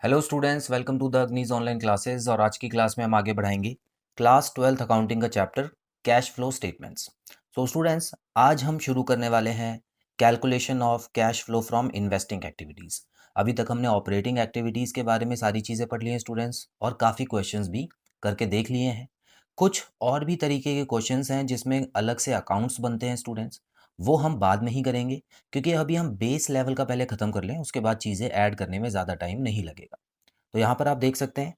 Hello students, welcome to the अग्निज online classes. और आज की क्लास में हम आगे बढ़ाएंगे क्लास 12th अकाउंटिंग का chapter cash flow statements. So students, आज हम शुरू करने वाले हैं calculation of cash flow from investing activities. अभी तक हमने ऑपरेटिंग एक्टिविटीज़ के बारे में सारी चीज़ें पढ़ ली हैं स्टूडेंट्स, और काफ़ी क्वेश्चंस भी करके देख लिए हैं। कुछ और भी तरीके के क्वेश्चंस हैं जिसमें अलग से अकाउंट्स बनते हैं स्टूडेंट्स, वो हम बाद में ही करेंगे, क्योंकि अभी हम बेस लेवल का पहले ख़त्म कर लें, उसके बाद चीज़ें ऐड करने में ज़्यादा टाइम नहीं लगेगा। तो यहाँ पर आप देख सकते हैं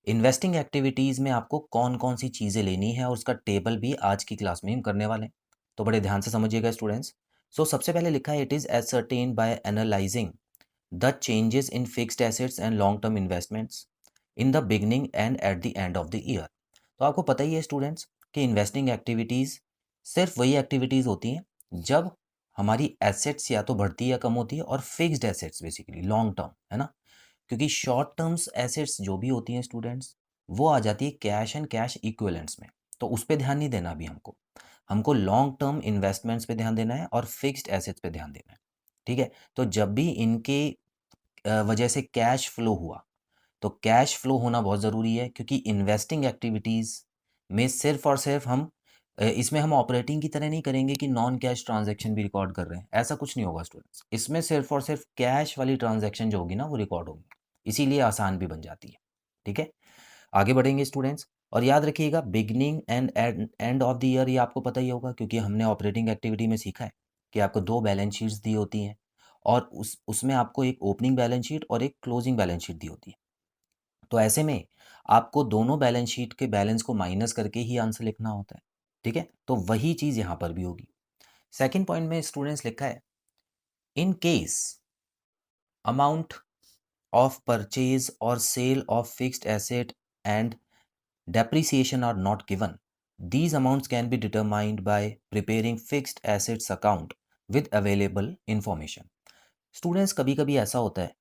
इन्वेस्टिंग एक्टिविटीज़ में आपको कौन-कौन सी चीज़ें लेनी है, और उसका टेबल भी आज की क्लास में हम करने वाले हैं। तो बड़े ध्यान से समझिएगा स्टूडेंट्स। सो सबसे पहले लिखा है, it is ascertained by analysing the changes in fixed assets and long term investments in the beginning and at the end of the year. तो आपको पता ही है स्टूडेंट्स कि इन्वेस्टिंग एक्टिविटीज़ सिर्फ वही एक्टिविटीज़ होती हैं जब हमारी एसेट्स या तो बढ़ती है या कम होती है, और fixed assets basically long term, है ना? क्योंकि शॉर्ट टर्म्स एसेट्स जो भी होती हैं स्टूडेंट्स, वो आ जाती है कैश एंड कैश इक्विवेलेंट्स में। तो उस पे ध्यान नहीं देना अभी हमको। हमको लॉन्ग टर्म इन्वेस्टमेंट्स पे ध्यान देना है और फिक्स्ड एसेट्स पे ध्यान देना है। ठीक है? तो जब भी इनके वजह से कैश फ्लो हुआ, तो कैश फ्लो होना बहुत ज़रूरी है, क्योंकि इन्वेस्टिंग एक्टिविटीज़ में सिर्फ़ और सिर्फ़ हम इसमें हम ऑपरेटिंग की तरह नहीं करेंगे कि नॉन कैश ट्रांज़ैक्शन भी रिकॉर्ड कर रहे हैं, ऐसा कुछ नहीं होगा स्टूडेंट्स। इसमें सिर्फ़ और सिर्फ़ कैश वाली ट्रांज़ैक्शन जो होगी ना, वो रिकॉर्ड होगी। इसीलिए आसान भी बन जाती है। ठीक है? आगे बढ़ेंगे स्टूडेंट्स, और याद रखिएगा beginning and and of the year, ये आपको पता ही होगा, क्योंकि हमने ऑपरेटिंग एक्टिविटी में सीखा है कि आपको 2 बैलेंस शीट्स दी होती हैं, और उसमें आपको एक ओपनिंग बैलेंस शीट और एक क्लोजिंग बैलेंस शीट दी होती है। तो ऐसे में आपको दोनों बैलेंस शीट के बैलेंस को माइनस करके ही आंसर लिखना होता है। ठीक है? तो वही चीज़ यहाँ पर भी होगी। सेकंड पॉइंट में स्टूडेंट्स लिखा है, in case amount of purchase or sale of fixed asset and depreciation are not given. These amounts can be determined by preparing fixed assets account with available information. Students, कभी कभी ऐसा होता है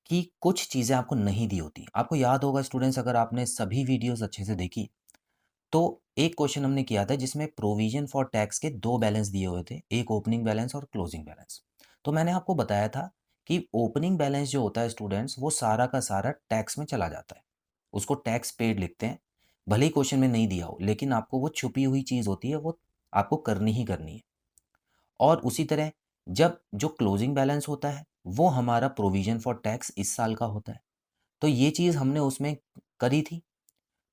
कि कुछ चीज़ें आपको नहीं दी होती। आपको याद होगा स्टूडेंट्स, अगर आपने सभी वीडियोस अच्छे से देखी, तो एक क्वेश्चन हमने किया था जिसमें प्रोविजन फॉर टैक्स के 2 बैलेंस दिए हुए थे, एक ओपनिंग बैलेंस और क्लोजिंग बैलेंस। तो मैंने आपको बताया था कि ओपनिंग बैलेंस जो होता है स्टूडेंट्स, वो सारा का सारा टैक्स में चला जाता है। उसको टैक्स पेड लिखते हैं। भले ही क्वेश्चन में नहीं दिया हो, लेकिन आपको वो छुपी हुई चीज़ होती है, वो आपको करनी ही करनी है। और उसी तरह जब जो क्लोजिंग बैलेंस होता है, वो हमारा प्रोविजन फॉर टैक्स इस साल का होता है। तो ये चीज़ हमने उसमें करी थी।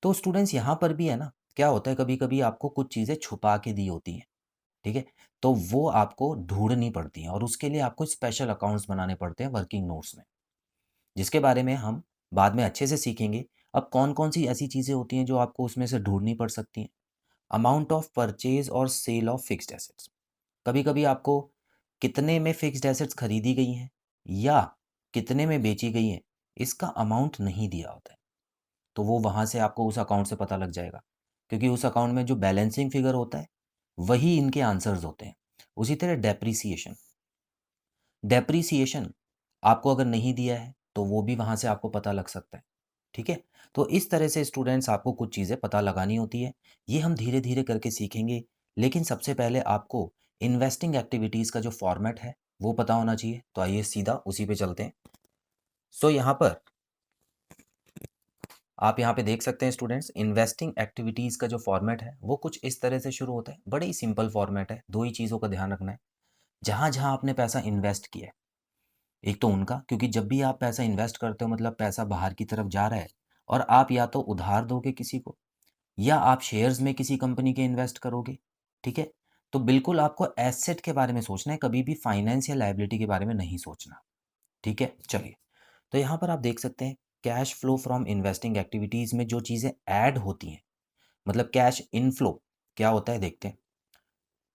तो स्टूडेंट्स, यहाँ पर भी है ना, क्या होता है, कभी-कभी आपको कुछ चीज़ें छुपा के दी होती हैं, ठीक है? तो वो आपको ढूँढनी पड़ती हैं, और उसके लिए आपको स्पेशल अकाउंट्स बनाने पड़ते हैं वर्किंग नोट्स में, जिसके बारे में हम बाद में अच्छे से सीखेंगे। अब कौन-कौन सी ऐसी चीज़ें होती हैं जो आपको उसमें से ढूँढनी पड़ सकती हैं? अमाउंट ऑफ परचेज़ और सेल ऑफ फिक्स्ड एसेट्स। कभी-कभी आपको कितने में फिक्स्ड एसेट्स खरीदी गई हैं या कितने में बेची गई हैं, इसका अमाउंट नहीं दिया होता है। तो वो वहाँ से आपको उस अकाउंट से पता लग जाएगा, क्योंकि उस अकाउंट में जो बैलेंसिंग फिगर होता है, वही इनके आंसर्स होते हैं। उसी तरह डेप्रिसिएशन, डेप्रिसिएशन आपको अगर नहीं दिया है, तो वो भी वहाँ से आपको पता लग सकता है। ठीक है? तो इस तरह से स्टूडेंट्स आपको कुछ चीज़ें पता लगानी होती है। ये हम धीरे-धीरे करके सीखेंगे, लेकिन सबसे पहले आपको इन्वेस्टिंग एक्टिविटीज़ का जो फॉर्मेट है, वो पता होना चाहिए। तो आइए सीधा उसी पे चलते हैं। सो यहाँ पर आप यहाँ पे देख सकते हैं स्टूडेंट्स, इन्वेस्टिंग एक्टिविटीज़ का जो फॉर्मेट है, वो कुछ इस तरह से शुरू होता है। बड़े ही सिंपल फॉर्मेट है, 2 ही चीज़ों का ध्यान रखना है। जहाँ-जहाँ आपने पैसा इन्वेस्ट किया है, एक तो उनका, क्योंकि जब भी आप पैसा इन्वेस्ट करते हो, मतलब पैसा बाहर की तरफ जा रहा है, और आप या तो उधार दोगे किसी को, या आप शेयर्स में किसी कंपनी के इन्वेस्ट करोगे। ठीक है? तो बिल्कुल आपको एसेट के बारे में सोचना है, कभी भी फाइनेंस या लायबिलिटी के बारे में नहीं सोचना। ठीक है? चलिए, तो यहाँ पर आप देख सकते हैं cash flow from investing activities में जो चीज़ें ऐड होती हैं, मतलब कैश इनफ्लो क्या होता है, देखते हैं।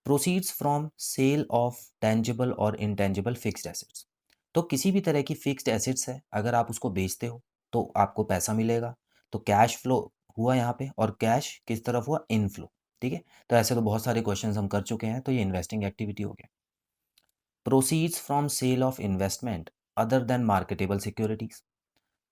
Proceeds from sale of tangible और इनटेंजिबल फिक्स्ड एसेट्स। तो किसी भी तरह की फिक्स्ड एसेट्स है, अगर आप उसको बेचते हो, तो आपको पैसा मिलेगा। तो कैश फ्लो हुआ यहाँ पे, और कैश किस तरफ हुआ, इनफ्लो। ठीक है? तो ऐसे तो बहुत सारे क्वेश्चंस हम कर चुके हैं, तो ये इन्वेस्टिंग एक्टिविटी हो गया। Proceeds from sale of investment other than marketable securities.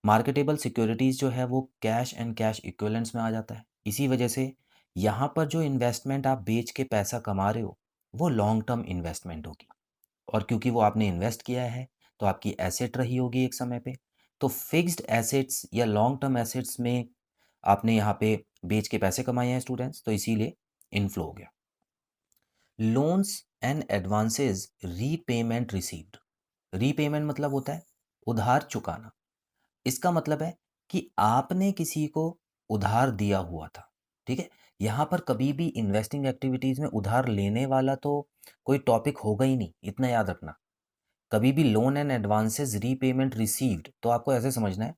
Marketable securities जो है, वो कैश एंड कैश इक्विवेलेंट्स में आ जाता है। इसी वजह से यहाँ पर जो इन्वेस्टमेंट आप बेच के पैसा कमा रहे हो, वो लॉन्ग टर्म इन्वेस्टमेंट होगी, और क्योंकि वो आपने इन्वेस्ट किया है, तो आपकी एसेट रही होगी एक समय पे। तो फिक्स्ड एसेट्स या लॉन्ग टर्म एसेट्स में आपने यहाँ पे बेच के पैसे कमाए हैं स्टूडेंट्स, तो इसीलिए इनफ्लो हो गया। Loans and advances repayment received. Repayment मतलब होता है उधार चुकाना। इसका मतलब है कि आपने किसी को उधार दिया हुआ था, ठीक है। यहाँ पर कभी भी इन्वेस्टिंग एक्टिविटीज में उधार लेने वाला तो कोई टॉपिक होगा ही नहीं, इतना याद रखना। कभी भी loan and advances repayment received तो आपको ऐसे समझना है,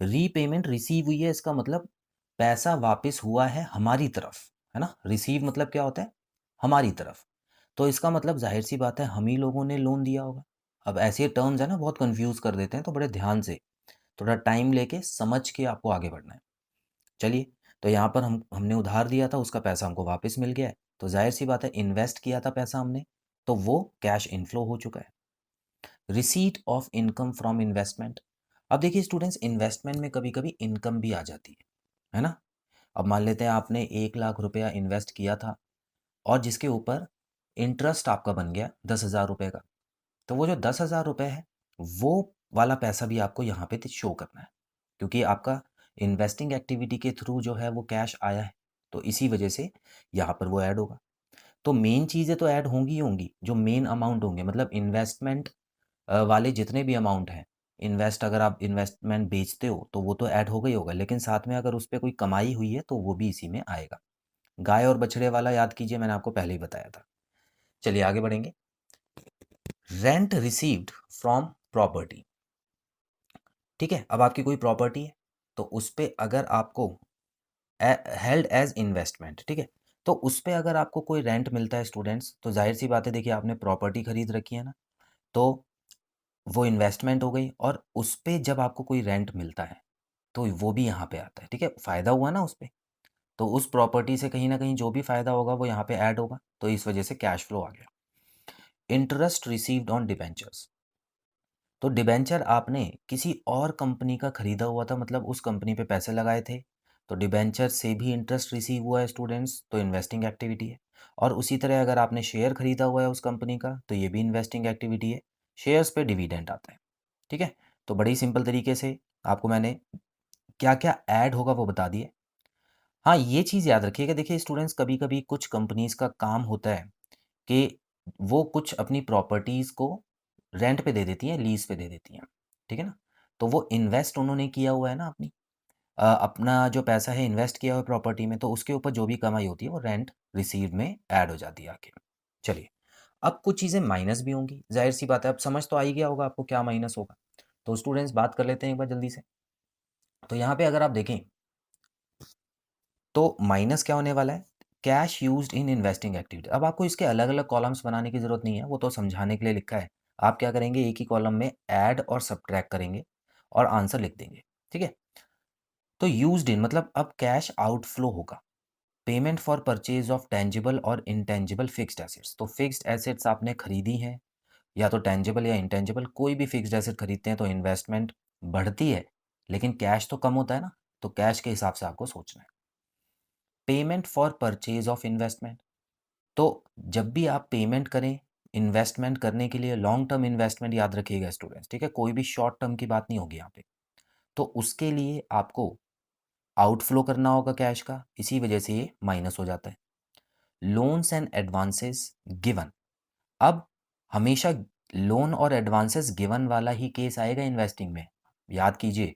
रीपेमेंट रिसीव हुई है, इसका मतलब पैसा वापस हुआ है हमारी तरफ, है ना। रिसीव मतलब क्या होता है, हमारी तरफ। तो इसका मतलब जाहिर सी बात है हम ही लोगों ने लोन दिया होगा। अब ऐसे टर्म्स है ना, बहुत कंफ्यूज कर देते हैं, तो बड़े ध्यान से थोड़ा टाइम लेके समझ के आपको आगे बढ़ना है। चलिए, तो यहाँ पर हमने उधार दिया था, उसका पैसा हमको वापस मिल गया है, तो जाहिर सी बात है इन्वेस्ट किया था पैसा हमने, तो वो कैश इनफ्लो हो चुका है। Receipt of income from investment. अब देखिए स्टूडेंट्स, इन्वेस्टमेंट में कभी कभी इनकम भी आ जाती है ना। अब मान लेते हैं आपने 1 लाख रुपया इन्वेस्ट किया था और जिसके ऊपर इंटरेस्ट आपका बन गया 10,000 रुपये का, तो वो जो 10,000 रुपये है वो वाला पैसा भी आपको यहाँ पे शो करना है, क्योंकि आपका इन्वेस्टिंग एक्टिविटी के थ्रू जो है वो कैश आया है, तो इसी वजह से यहाँ पर वो ऐड होगा। तो मेन चीज़ें तो ऐड होंगी ही होंगी, जो मेन अमाउंट होंगे, मतलब इन्वेस्टमेंट वाले जितने भी अमाउंट हैं, अगर आप इन्वेस्टमेंट बेचते हो तो वो तो ऐड होगा ही होगा, लेकिन साथ में अगर उस पे कोई कमाई हुई है तो वो भी इसी में आएगा। गाय और बछड़े वाला याद कीजिए, मैंने आपको पहले ही बताया था। चलिए आगे बढ़ेंगे। Rent received from property. ठीक है, अब आपकी कोई प्रॉपर्टी है तो उस पे अगर आपको हेल्ड एज इन्वेस्टमेंट, ठीक है, तो उस पे अगर आपको कोई रेंट मिलता है स्टूडेंट्स, तो जाहिर सी बात है, देखिए आपने प्रॉपर्टी खरीद रखी है ना, तो वो इन्वेस्टमेंट हो गई, और उस पे जब आपको कोई रेंट मिलता है तो वो भी यहाँ पे आता है, ठीक है, फ़ायदा हुआ ना उस पे, तो उस प्रॉपर्टी से कहीं ना कहीं जो भी फ़ायदा होगा वो यहाँ पे ऐड होगा, तो इस वजह से कैश फ्लो आ गया। Interest received on debentures. तो डिबेंचर आपने किसी और कंपनी का खरीदा हुआ था, मतलब उस कंपनी पे पैसे लगाए थे, तो डिबेंचर से भी इंटरेस्ट रिसीव हुआ है स्टूडेंट्स, तो इन्वेस्टिंग एक्टिविटी है। और उसी तरह अगर आपने शेयर खरीदा हुआ है उस कंपनी का, तो ये भी इन्वेस्टिंग एक्टिविटी है, शेयर्स पे डिविडेंड आता है, ठीक है। तो बड़ी सिंपल तरीके से आपको मैंने क्या क्या ऐड होगा वो बता दिए। हाँ, ये चीज़ याद रखिएगा, देखिए स्टूडेंट्स, कभी कभी कुछ कंपनीज का काम होता है कि वो कुछ अपनी प्रॉपर्टीज़ को रेंट पे दे देती हैं, लीज़ पे दे देती हैं, ठीक है ना? तो वो इन्वेस्ट उन्होंने किया हुआ है ना, अपना जो पैसा है इन्वेस्ट किया हुआ है प्रॉपर्टी में, तो उसके ऊपर जो भी कमाई होती है वो रेंट रिसीव में ऐड हो जाती है आके। चलिए, अब कुछ चीज़ें माइनस भी होंगी, ज़ाहिर-सी बात है, अब समझ तो आ ही गया होगा आपको क्या माइनस होगा। तो स्टूडेंट्स बात कर लेते हैं एक बार जल्दी से। तो यहाँ पे अगर आप देखें, तो माइनस क्या होने वाला है? Cash used in investing activity. अब आपको इसके अलग-अलग कॉलम्स बनाने की ज़रूरत नहीं है, वो तो समझाने के लिए लिखा है। आप क्या करेंगे, एक ही कॉलम में ऐड और सब्ट्रैक्ट करेंगे और आंसर लिख देंगे, ठीक है? तो यूज्ड इन मतलब अब कैश आउटफ्लो होगा। Payment for purchase of tangible और इनटेंजिबल फिक्स्ड एसेट्स। तो फिक्स्ड एसेट्स आपने खरीदी हैं, या तो टेंजिबल या इंटेंजिबल, कोई भी फिक्स्ड एसेट खरीदते हैं तो इन्वेस्टमेंट बढ़ती है, लेकिन कैश तो कम होता है ना, तो कैश के हिसाब से आपको सोचना है। Payment for purchase of investment. तो जब भी आप पेमेंट करें इन्वेस्टमेंट करने के लिए, लॉन्ग टर्म इन्वेस्टमेंट याद रखिएगा स्टूडेंट्स, ठीक है, कोई भी शॉर्ट टर्म की बात नहीं होगी यहाँ पे, तो उसके लिए आपको आउटफ्लो करना होगा कैश का, इसी वजह से ये माइनस हो जाता है। Loans and advances given. अब हमेशा लोन और एडवांसेस गिवन वाला ही केस आएगा इन्वेस्टिंग में, याद कीजिए,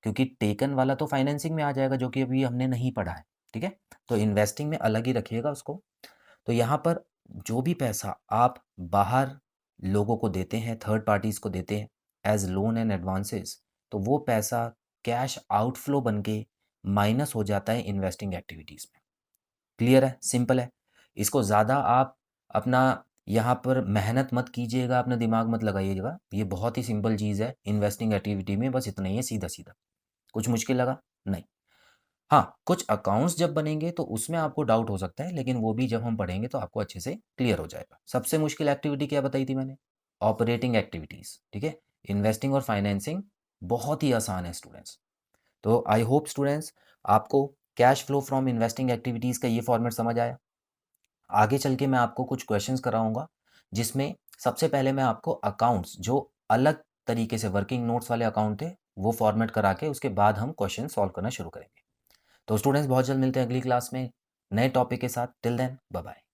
क्योंकि टेकन वाला तो फाइनेंसिंग में आ जाएगा, जो कि अभी हमने नहीं पढ़ा है, ठीक है। तो इन्वेस्टिंग में अलग ही रखिएगा उसको। तो यहाँ पर जो भी पैसा आप बाहर लोगों को देते हैं, थर्ड पार्टीज़ को देते हैं एज लोन एंड एडवांसेस, तो वो पैसा कैश आउटफ्लो बन के माइनस हो जाता है इन्वेस्टिंग एक्टिविटीज़ में। क्लियर है, सिंपल है। इसको ज़्यादा आप अपना यहाँ पर मेहनत मत कीजिएगा, अपना दिमाग मत लगाइएगा, ये बहुत ही सिंपल चीज़ है इन्वेस्टिंग एक्टिविटी में, बस इतना ही है, सीधा-सीधा। कुछ मुश्किल लगा? नहीं। हाँ, कुछ अकाउंट्स जब बनेंगे तो उसमें आपको डाउट हो सकता है, लेकिन वो भी जब हम पढ़ेंगे तो आपको अच्छे से क्लियर हो जाएगा। सबसे मुश्किल एक्टिविटी क्या बताई थी मैंने? ऑपरेटिंग एक्टिविटीज़, ठीक है? इन्वेस्टिंग और फाइनेंसिंग बहुत ही आसान है स्टूडेंट्स। तो आई होप स्टूडेंट्स आपको cash flow from investing activities का ये फॉर्मेट समझ आया। आगे चल के मैं आपको कुछ क्वेश्चंस कराऊँगा, जिसमें सबसे पहले मैं आपको अकाउंट्स जो अलग तरीके से वर्किंग नोट्स वाले अकाउंट थे, वो फॉर्मेट करा के उसके बाद हम क्वेश्चन सॉल्व करना शुरू करेंगे। तो स्टूडेंट्स बहुत जल्द मिलते हैं अगली क्लास में नए टॉपिक के साथ। Till then bye bye.